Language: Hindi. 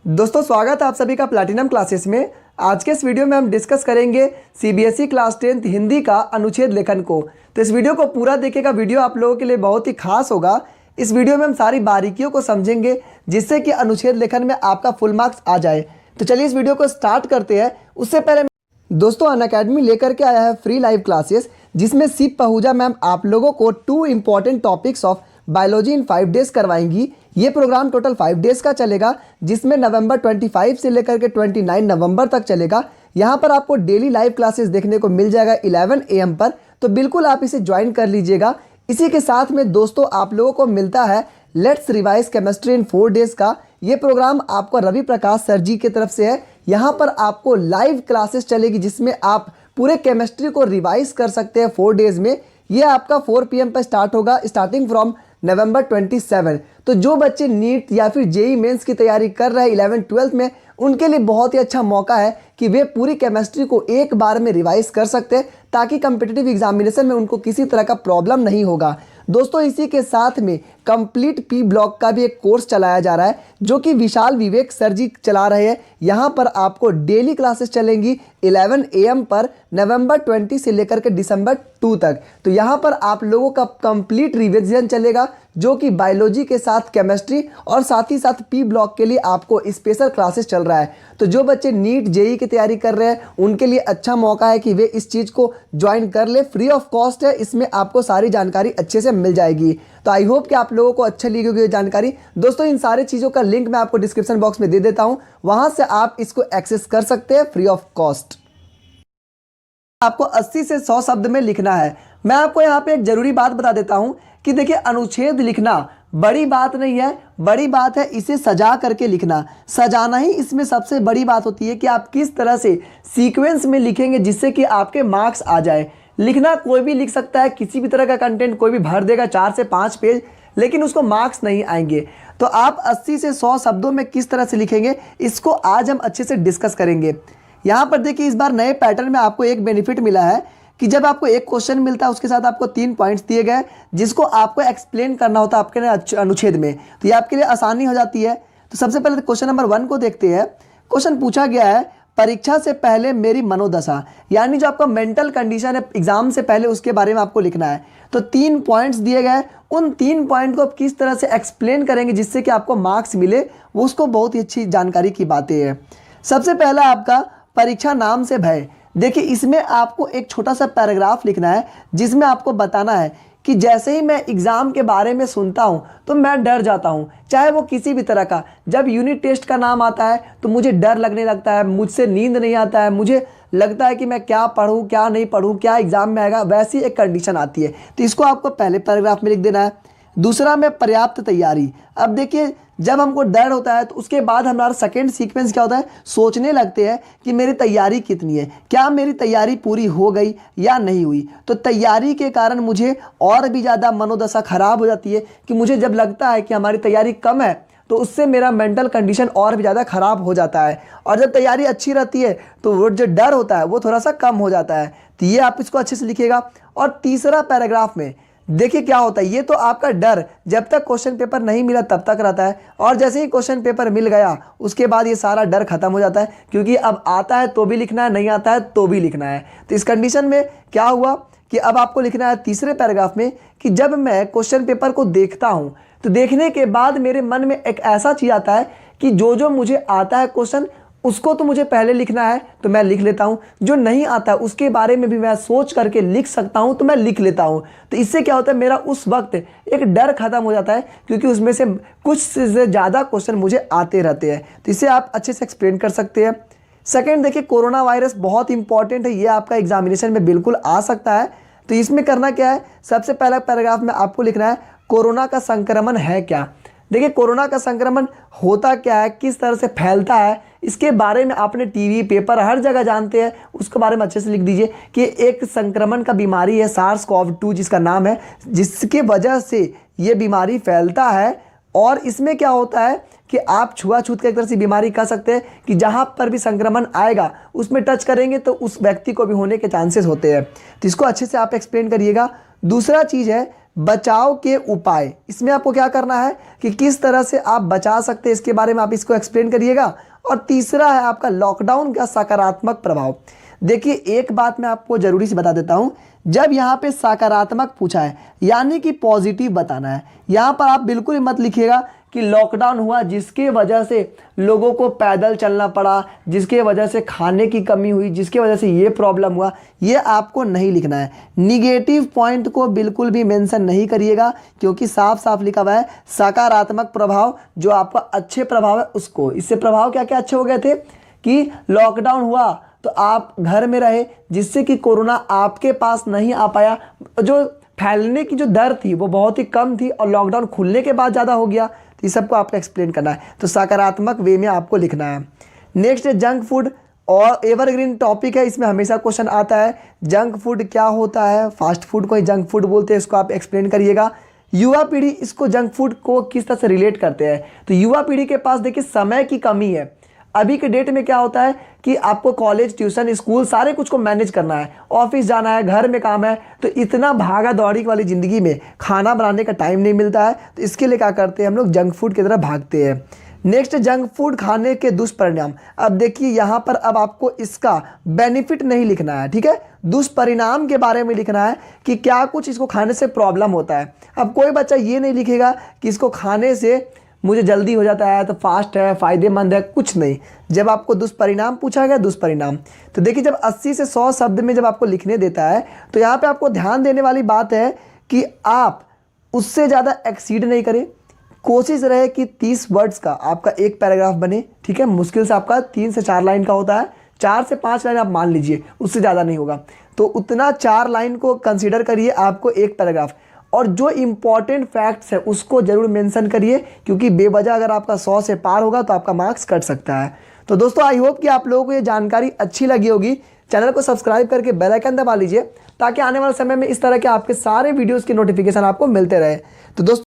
दोस्तों स्वागत है आप सभी का प्लैटिनम क्लासेस में। आज के इस वीडियो में हम डिस्कस करेंगे सीबीएसई क्लास 10th हिंदी का अनुच्छेद लेखन को। तो इस वीडियो को पूरा देखिएगा, वीडियो आप लोगों के लिए बहुत ही खास होगा। इस वीडियो में हम सारी बारीकियों को समझेंगे जिससे कि अनुच्छेद लेखन में आपका फुल मार्क्स आ जाए। तो चलिए इस वीडियो को स्टार्ट करते हैं। उससे पहले दोस्तों अनअकैडमी लेकर के आया है फ्री लाइव क्लासेस, जिसमें शिव पहूजा मैम आप लोगों को 2 important topics of biology in 5 days करवाएंगी। ये प्रोग्राम टोटल 5 डेज का चलेगा, जिसमें नवंबर 25 से लेकर के 29 नवंबर तक चलेगा। यहाँ पर आपको डेली लाइव क्लासेस देखने को मिल जाएगा 11 AM पर, तो बिल्कुल आप इसे ज्वाइन कर लीजिएगा। इसी के साथ में दोस्तों आप लोगों को मिलता है let's revise chemistry in 4 days का। ये प्रोग्राम आपको रवि प्रकाश सर जी की तरफ से है। यहाँ पर आपको लाइव क्लासेस चलेगी जिसमें आप पूरे केमिस्ट्री को रिवाइज कर सकते हैं 4 डेज में। ये आपका 4 PM पर स्टार्ट होगा, स्टार्टिंग फ्रॉम नवंबर 27। तो जो बच्चे नीट या फिर जेई मेंस की तैयारी कर रहे हैं 11th-12th में, उनके लिए बहुत ही अच्छा मौका है कि वे पूरी केमिस्ट्री को एक बार में रिवाइज कर सकते हैं, ताकि कम्पिटिटिव एग्जामिनेशन में उनको किसी तरह का प्रॉब्लम नहीं होगा। दोस्तों इसी के साथ में कंप्लीट पी ब्लॉक का भी एक कोर्स चलाया जा रहा है, जो कि विशाल विवेक सर जी चला रहे हैं। यहाँ पर आपको डेली क्लासेस चलेंगी 11 AM पर, नवंबर 20 से लेकर के दिसंबर 2 तक। तो यहाँ पर आप लोगों का कंप्लीट रिविजन चलेगा, जो कि बायोलॉजी के साथ केमिस्ट्री और साथ ही साथ पी ब्लॉक के लिए आपको स्पेशल क्लासेस चल रहा है। तो जो बच्चे नीट जेई की तैयारी कर रहे हैं उनके लिए अच्छा मौका है कि वे इस चीज़ को ज्वाइन कर ले। फ्री ऑफ कॉस्ट है, इसमें आपको सारी जानकारी अच्छे से मिल जाएगी। तो आई होप कि आप लोगों को अच्छी लगी होगी ये जानकारी। दोस्तों इन सारी चीज़ों का लिंक मैं आपको डिस्क्रिप्शन बॉक्स में दे देता हूँ, वहाँ से आप इसको एक्सेस कर सकते हैं फ्री ऑफ कॉस्ट। आपको 80 से 100 शब्द में लिखना है। मैं आपको यहाँ पे एक जरूरी बात बता देता हूँ कि देखिए अनुच्छेद लिखना बड़ी बात नहीं है, बड़ी बात है इसे सजा करके लिखना। सजाना ही इसमें सबसे बड़ी बात होती है कि आप किस तरह से सीक्वेंस में लिखेंगे जिससे कि आपके मार्क्स आ जाए। लिखना कोई भी लिख सकता है, किसी भी तरह का कंटेंट कोई भी भर देगा 4 से 5 पेज, लेकिन उसको मार्क्स नहीं आएंगे। तो आप 80 से 100 शब्दों में किस तरह से लिखेंगे, इसको आज हम अच्छे से डिस्कस करेंगे। यहाँ पर देखिए इस बार नए पैटर्न में आपको एक बेनिफिट मिला है कि जब आपको एक क्वेश्चन मिलता है उसके साथ आपको 3 पॉइंट्स दिए गए, जिसको आपको एक्सप्लेन करना होता है आपके अनुच्छेद में। तो ये आपके लिए आसानी हो जाती है। तो सबसे पहले क्वेश्चन नंबर 1 को देखते हैं। क्वेश्चन पूछा गया है परीक्षा से पहले मेरी मनोदशा, यानी जो आपका मेंटल कंडीशन है एग्जाम से पहले, उसके बारे में आपको लिखना है। तो 3 पॉइंट्स दिए गए, उन 3 पॉइंट को आप किस तरह से एक्सप्लेन करेंगे जिससे कि आपको मार्क्स मिले, वो उसको बहुत ही अच्छी जानकारी की बातें हैं। सबसे पहला आपका परीक्षा नाम से भय। देखिए इसमें आपको एक छोटा सा पैराग्राफ लिखना है जिसमें आपको बताना है कि जैसे ही मैं एग्ज़ाम के बारे में सुनता हूं तो मैं डर जाता हूं, चाहे वो किसी भी तरह का। जब यूनिट टेस्ट का नाम आता है तो मुझे डर लगने लगता है, मुझसे नींद नहीं आता है, मुझे लगता है कि मैं क्या पढूं क्या नहीं पढूं, क्या एग्ज़ाम में आएगा, वैसी एक कंडीशन आती है। तो इसको आपको पहले पैराग्राफ में लिख देना है। दूसरा में पर्याप्त तैयारी। अब देखिए जब हमको डर होता है तो उसके बाद हमारा सेकंड सीक्वेंस क्या होता है, सोचने लगते हैं कि मेरी तैयारी कितनी है, क्या मेरी तैयारी पूरी हो गई या नहीं हुई। तो तैयारी के कारण मुझे और भी ज़्यादा मनोदशा खराब हो जाती है कि मुझे जब लगता है कि हमारी तैयारी कम है तो उससे मेरा मेंटल कंडीशन और भी ज़्यादा खराब हो जाता है। और जब तैयारी अच्छी रहती है तो वो जो डर होता है वो थोड़ा सा कम हो जाता है। तो ये आप इसको अच्छे से लिखिएगा। और तीसरा पैराग्राफ में देखिए क्या होता है, ये तो आपका डर जब तक क्वेश्चन पेपर नहीं मिला तब तक रहता है, और जैसे ही क्वेश्चन पेपर मिल गया उसके बाद ये सारा डर खत्म हो जाता है, क्योंकि अब आता है तो भी लिखना है, नहीं आता है तो भी लिखना है। तो इस कंडीशन में क्या हुआ कि अब आपको लिखना है तीसरे पैराग्राफ में कि जब मैं क्वेश्चन पेपर को देखता हूँ तो देखने के बाद मेरे मन में एक ऐसा चीज़ आता है कि जो जो मुझे आता है क्वेश्चन उसको तो मुझे पहले लिखना है तो मैं लिख लेता हूँ, जो नहीं आता है उसके बारे में भी मैं सोच करके लिख सकता हूँ तो मैं लिख लेता हूँ। तो इससे क्या होता है, मेरा उस वक्त एक डर खत्म हो जाता है, क्योंकि उसमें से कुछ से ज़्यादा क्वेश्चन मुझे आते रहते हैं। तो इसे आप अच्छे से एक्सप्लेन कर सकते हैं। सेकेंड देखिए कोरोना वायरस बहुत इंपॉर्टेंट है, ये आपका एग्जामिनेशन में बिल्कुल आ सकता है। तो इसमें करना क्या है, सबसे पहला पैराग्राफ में आपको लिखना है कोरोना का संक्रमण है क्या। देखिए कोरोना का संक्रमण होता क्या है, किस तरह से फैलता है, इसके बारे में आपने टीवी पेपर हर जगह जानते हैं, उसके बारे में अच्छे से लिख दीजिए कि एक संक्रमण का बीमारी है SARS-CoV-2 जिसका नाम है, जिसके वजह से ये बीमारी फैलता है। और इसमें क्या होता है कि आप छुआछूत का एक तरह से बीमारी कह सकते हैं कि जहाँ पर भी संक्रमण आएगा उसमें टच करेंगे तो उस व्यक्ति को भी होने के चांसेस होते हैं। तो इसको अच्छे से आप एक्सप्लेन करिएगा। दूसरा चीज़ है बचाव के उपाय, इसमें आपको क्या करना है कि किस तरह से आप बचा सकते हैं इसके बारे में आप इसको एक्सप्लेन करिएगा। और तीसरा है आपका लॉकडाउन का सकारात्मक प्रभाव। देखिए एक बात मैं आपको जरूरी से बता देता हूं, जब यहाँ पे सकारात्मक पूछा है यानी कि पॉजिटिव बताना है, यहाँ पर आप बिल्कुल ही मत लिखिएगा कि लॉकडाउन हुआ जिसके वजह से लोगों को पैदल चलना पड़ा, जिसके वजह से खाने की कमी हुई, जिसके वजह से ये प्रॉब्लम हुआ, ये आपको नहीं लिखना है। निगेटिव पॉइंट को बिल्कुल भी मेंशन नहीं करिएगा, क्योंकि साफ साफ लिखा हुआ है सकारात्मक प्रभाव, जो आपका अच्छे प्रभाव है उसको। इससे प्रभाव क्या क्या अच्छे हो गए थे कि लॉकडाउन हुआ तो आप घर में रहे, जिससे कि कोरोना आपके पास नहीं आ पाया, जो फैलने की जो दर थी वो बहुत ही कम थी और लॉकडाउन खुलने के बाद ज़्यादा हो गया। तो ये सबको आपको एक्सप्लेन करना है, तो सकारात्मक वे में आपको लिखना है। नेक्स्ट है जंक फूड, और एवरग्रीन टॉपिक है, इसमें हमेशा क्वेश्चन आता है जंक फूड क्या होता है, फास्ट फूड को ही जंक फूड बोलते हैं, इसको आप एक्सप्लेन करिएगा। युवा पीढ़ी इसको जंक फूड को किस तरह से रिलेट करते हैं, तो युवा पीढ़ी के पास देखिए समय की कमी है। अभी के डेट में क्या होता है कि आपको कॉलेज, ट्यूशन, स्कूल सारे कुछ को मैनेज करना है, ऑफिस जाना है, घर में काम है, तो इतना भागा दौड़ी वाली ज़िंदगी में खाना बनाने का टाइम नहीं मिलता है। तो इसके लिए क्या करते हैं हम लोग, जंक फूड की तरफ भागते हैं। नेक्स्ट जंक फूड खाने के दुष्परिणाम। अब देखिए यहाँ पर अब आपको इसका बेनिफिट नहीं लिखना है, ठीक है, दुष्परिणाम के बारे में लिखना है कि क्या कुछ इसको खाने से प्रॉब्लम होता है। अब कोई बच्चा ये नहीं लिखेगा कि इसको खाने से मुझे जल्दी हो जाता है, तो फास्ट है, फ़ायदेमंद है, कुछ नहीं। जब आपको दुष्परिणाम पूछा गया, दुष्परिणाम, तो देखिए जब 80 से 100 शब्द में जब आपको लिखने देता है, तो यहाँ पे आपको ध्यान देने वाली बात है कि आप उससे ज़्यादा एक्सीड नहीं करें। कोशिश रहे कि 30 वर्ड्स का आपका एक पैराग्राफ बने, ठीक है, मुश्किल से आपका 3 से 4 लाइन का होता है, 4 से 5 लाइन आप मान लीजिए, उससे ज़्यादा नहीं होगा। तो उतना 4 लाइन को कंसिडर करिए आपको एक पैराग्राफ, और जो इम्पॉर्टेंट फैक्ट्स है उसको जरूर मेंशन करिए, क्योंकि बेवजह अगर आपका 100 से पार होगा तो आपका मार्क्स कट सकता है। तो दोस्तों आई होप कि आप लोगों को ये जानकारी अच्छी लगी होगी। चैनल को सब्सक्राइब करके बेल आइकन दबा लीजिए, ताकि आने वाले समय में इस तरह के आपके सारे वीडियोस की नोटिफिकेशन आपको मिलते रहे। तो दोस्तों